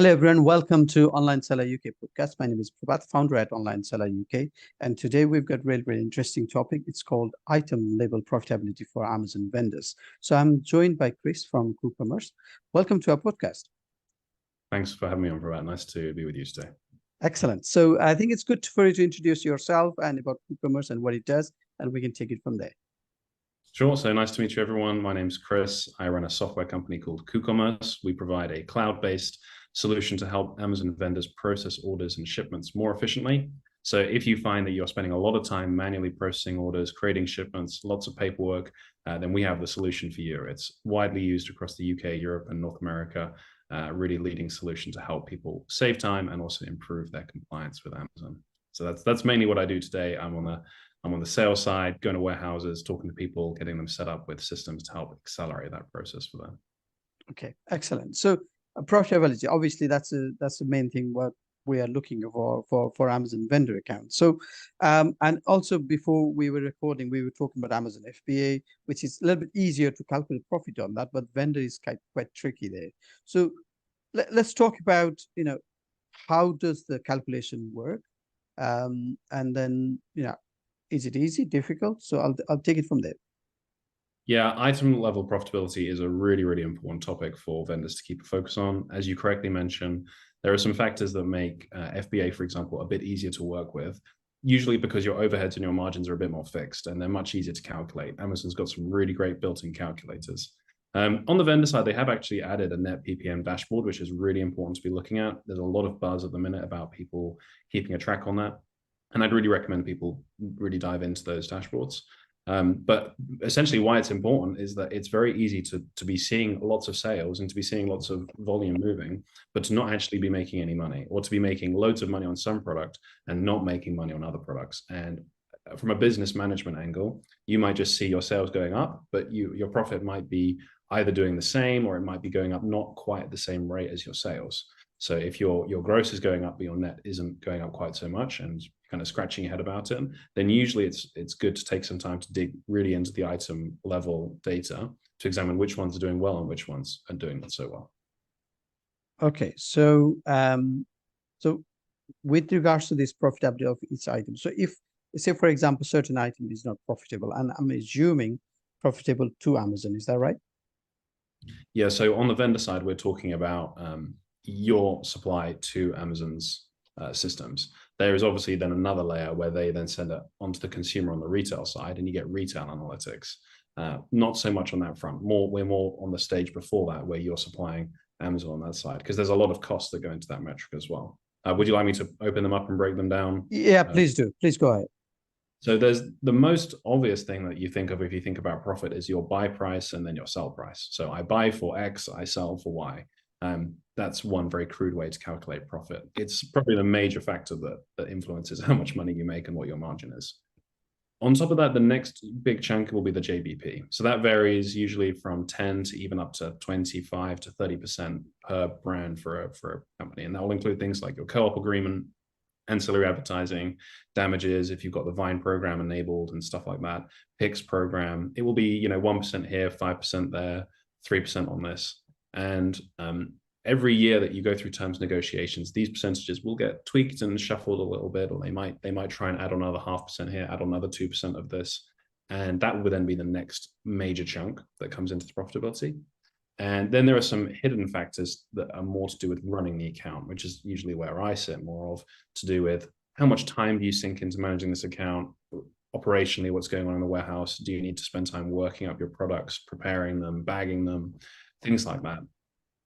Hello, everyone. Welcome to Online Seller UK podcast. My name is Prabhat, founder at Online Seller UK. And today we've got a really interesting topic. It's called item level profitability for Amazon vendors. So I'm joined by Chris from Khoo. Welcome to our podcast. Thanks for having me on, Prabhat. Nice to be with you today. Excellent. So I think it's good for you to introduce yourself and about Khoo and what it does, and we can take it from there. Sure. So nice to meet you, everyone. My name's Chris. I run a software company called Khoo. We provide a cloud-based solution to help Amazon vendors process orders and shipments more efficiently. So if you find that you're spending a lot of time manually processing orders, creating shipments, lots of paperwork, then we have the solution for you. It's widely used across the UK, Europe, and North America. Really leading solution to help people save time and also improve their compliance with Amazon. So that's mainly what I do today. I'm on the sales side, going to warehouses, talking to people, getting them set up with systems to help accelerate that process for them. Okay, excellent. So profitability, obviously, that's the main thing what we are looking for Amazon vendor accounts. So, and also before we were recording, we were talking about Amazon FBA, which is a little bit easier to calculate profit on that, but vendor is quite tricky there. So let's talk about, how does the calculation work? And then, is it easy, difficult? So I'll take it from there. Yeah, item level profitability is a really, really important topic for vendors to keep a focus on. As you correctly mentioned, there are some factors that make FBA, for example, a bit easier to work with, usually because your overheads and your margins are a bit more fixed and they're much easier to calculate. Amazon's got some really great built-in calculators. On the vendor side, they have actually added a net PPM dashboard, which is really important to be looking at. There's a lot of buzz at the minute about people keeping a track on that. And I'd really recommend people really dive into those dashboards. But essentially why it's important is that it's very easy to be seeing lots of sales and to be seeing lots of volume moving, but to not actually be making any money, or to be making loads of money on some product and not making money on other products. And from a business management angle, you might just see your sales going up, but your profit might be either doing the same, or it might be going up not quite at the same rate as your sales. So if your gross is going up, but your net isn't going up quite so much, and kind of scratching your head about it, then usually it's good to take some time to dig really into the item level data to examine which ones are doing well and which ones are doing not so well. Okay, so so with regards to this profitability of each item, so if say for example certain item is not profitable, and I'm assuming profitable to Amazon, is that right? Yeah, so on the vendor side, we're talking about your supply to Amazon's systems. There is obviously then another layer where they then send it onto the consumer on the retail side, and you get retail analytics. Not so much on that front. We're more on the stage before that, where you're supplying Amazon on that side, because there's a lot of costs that go into that metric as well. Would you like me to open them up and break them down? Yeah, please do. Please go ahead. So there's the most obvious thing that you think of if you think about profit is your buy price and then your sell price. So I buy for X, I sell for Y. That's one very crude way to calculate profit. It's probably the major factor that influences how much money you make and what your margin is. On top of that, the next big chunk will be the JBP. So that varies usually from 10 to even up to 25 to 30% per brand for a company. And that will include things like your co-op agreement, ancillary advertising, damages, if you've got the Vine program enabled and stuff like that, Pix program. It will be 1% here, 5% there, 3% on this. And every year that you go through terms negotiations, these percentages will get tweaked and shuffled a little bit, or they might try and add on another 0.5% here, add on another 2% of this. And that would then be the next major chunk that comes into the profitability. And then there are some hidden factors that are more to do with running the account, which is usually where I sit more of, to do with how much time do you sink into managing this account, operationally, what's going on in the warehouse, do you need to spend time working up your products, preparing them, bagging them, things like that.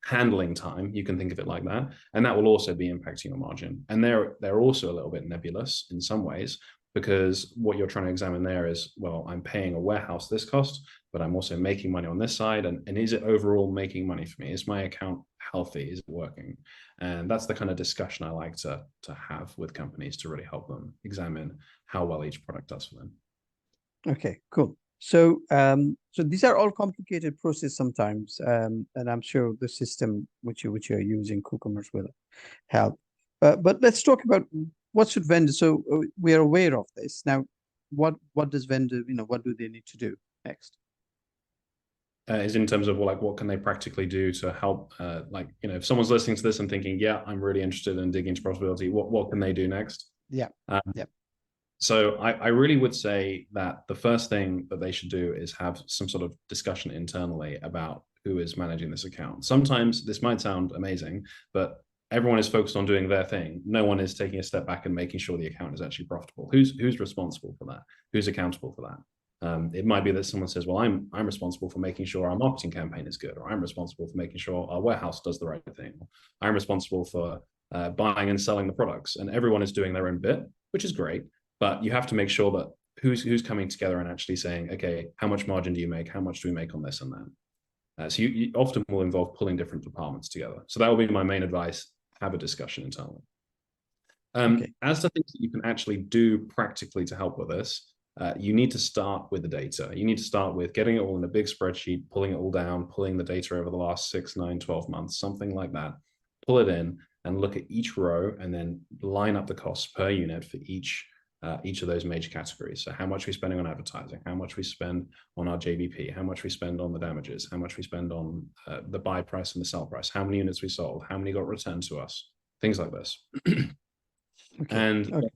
Handling time, you can think of it like that, and that will also be impacting your margin. And they're also a little bit nebulous in some ways, because what you're trying to examine there is, well, I'm paying a warehouse this cost, but I'm also making money on this side. And is it overall making money for me? Is my account healthy? Is it working? And that's the kind of discussion I like to have with companies to really help them examine how well each product does for them. Okay, cool. So so these are all complicated process sometimes, and I'm sure the system which you're using, KooCommerce, will help. But let's talk about what should vendors. So we are aware of this now. What does vendor, what do they need to do next? is in terms of like what can they practically do to help, like, you know, if someone's listening to this and thinking, yeah, I'm really interested in digging into profitability, what can they do next? Yeah. Um, Yeah. so I really would say that the first thing that they should do is have some sort of discussion internally about who is managing this account. Sometimes this might sound amazing, but everyone is focused on doing their thing. No one is taking a step back and making sure the account is actually profitable. Who's responsible for that? Who's accountable for that? It might be that someone says, well, I'm responsible for making sure our marketing campaign is good, or I'm responsible for making sure our warehouse does the right thing. Or I'm responsible for buying and selling the products, and everyone is doing their own bit, which is great. But you have to make sure that who's coming together and actually saying, okay, how much margin do you make? How much do we make on this and that? So you often will involve pulling different departments together. So that will be my main advice: have a discussion internally. Okay. As to things that you can actually do practically to help with this, you need to start with the data. You need to start with getting it all in a big spreadsheet, pulling it all down, pulling the data over the last 6, 9, 12 months, something like that. Pull it in and look at each row and then line up the costs per unit for each of those major categories. So how much we're spending on advertising, how much we spend on our JVP, how much we spend on the damages, how much we spend on the buy price and the sell price, how many units we sold, how many got returned to us, things like this. Okay. And Okay.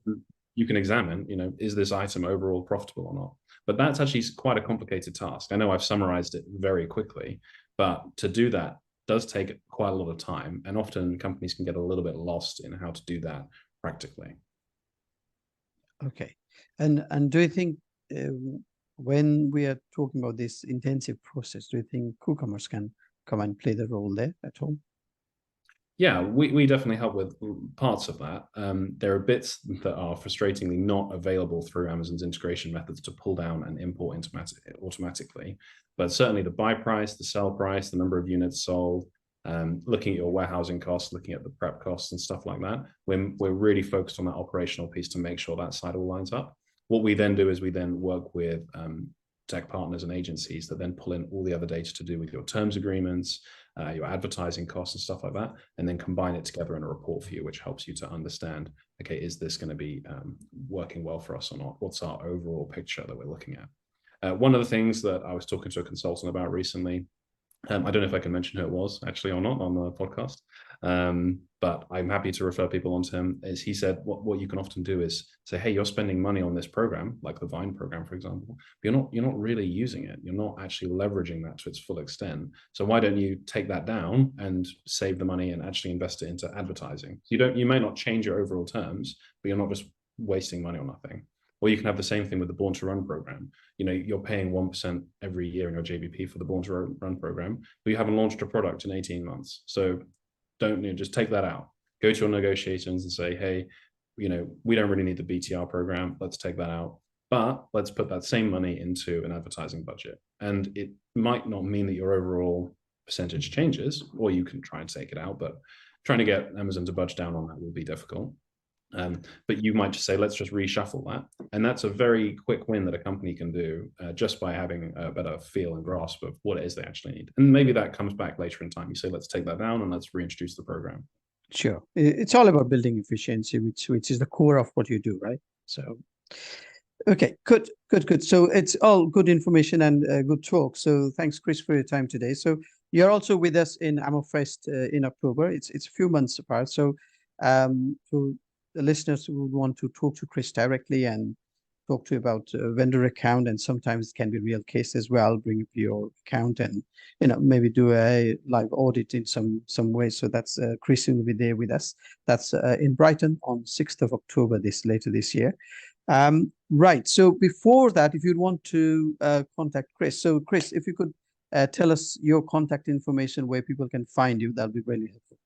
you can examine, you know, is this item overall profitable or not? But that's actually quite a complicated task. I know I've summarized it very quickly, but to do that does take quite a lot of time. And often companies can get a little bit lost in how to do that practically. Okay. And do you think when we are talking about this intensive process, do you think WooCommerce can come and play the role there at all? Yeah, we definitely help with parts of that. There are bits that are frustratingly not available through Amazon's integration methods to pull down and import automatically. But certainly the buy price, the sell price, the number of units sold, looking at your warehousing costs, looking at the prep costs and stuff like that, we're really focused on that operational piece to make sure that side all lines up. What we then do is we then work with tech partners and agencies that then pull in all the other data to do with your terms agreements, your advertising costs and stuff like that, and then combine it together in a report for you, which helps you to understand, okay, is this going to be working well for us or not? What's our overall picture that we're looking at? One of the things that I was talking to a consultant about recently, I don't know if I can mention who it was actually or not on the podcast, but I'm happy to refer people on to him. Is he said what you can often do is say, hey, you're spending money on this program, like the Vine program, for example, but you're not really using it. You're not actually leveraging that to its full extent. So why don't you take that down and save the money and actually invest it into advertising? You may not change your overall terms, but you're not just wasting money on nothing. Or you can have the same thing with the Born to Run program. You know, you're paying 1% every year in your JVP for the Born to Run program, but you haven't launched a product in 18 months. So don't, you know, just take that out. Go to your negotiations and say, hey, you know, we don't really need the BTR program. Let's take that out. But let's put that same money into an advertising budget. And it might not mean that your overall percentage changes, or you can try and take it out, but trying to get Amazon to budge down on that will be difficult. But you might just say, let's just reshuffle that. And that's a very quick win that a company can do just by having a better feel and grasp of what it is they actually need. And maybe that comes back later in time. You say, let's take that down and let's reintroduce the program. Sure. It's all about building efficiency, which is the core of what you do, right? So, okay, good. So it's all good information and good talk. So thanks, Chris, for your time today. So you're also with us in AmoFest in October. It's a few months apart. So for the listeners who would want to talk to Chris directly and talk to you about vendor account, and sometimes it can be real case as well, bring up your account and maybe do a live audit in some way. So that's Chris will be there with us. That's in Brighton on 6th of October later this year. Right. So before that, if you'd want to contact Chris, so Chris, if you could tell us your contact information where people can find you, that'd be really helpful.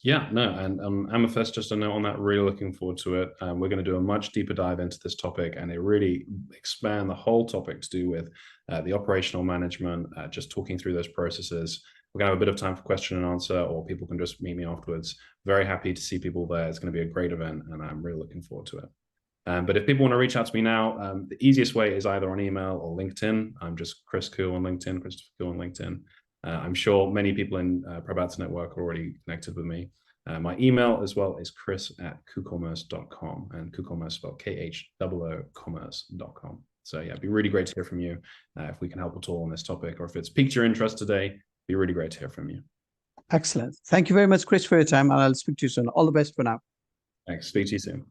Yeah, no, and Amifest, just a note on that, really looking forward to it. We're going to do a much deeper dive into this topic, and it really expand the whole topic to do with the operational management, just talking through those processes. We're going to have a bit of time for question and answer, or people can just meet me afterwards. Very happy to see people there. It's going to be a great event, and I'm really looking forward to it. But if people want to reach out to me now, the easiest way is either on email or LinkedIn. I'm just Chris Khoo on LinkedIn, Christopher Khoo on LinkedIn. I'm sure many people in Prabhat's network are already connected with me. My email as well is chris@khoocommerce.com, and KhooCommerce spelled KHOO commerce.com. So yeah, it'd be really great to hear from you if we can help at all on this topic, or if it's piqued your interest today, it'd be really great to hear from you. Excellent. Thank you very much, Chris, for your time, and I'll speak to you soon. All the best for now. Thanks. Speak to you soon.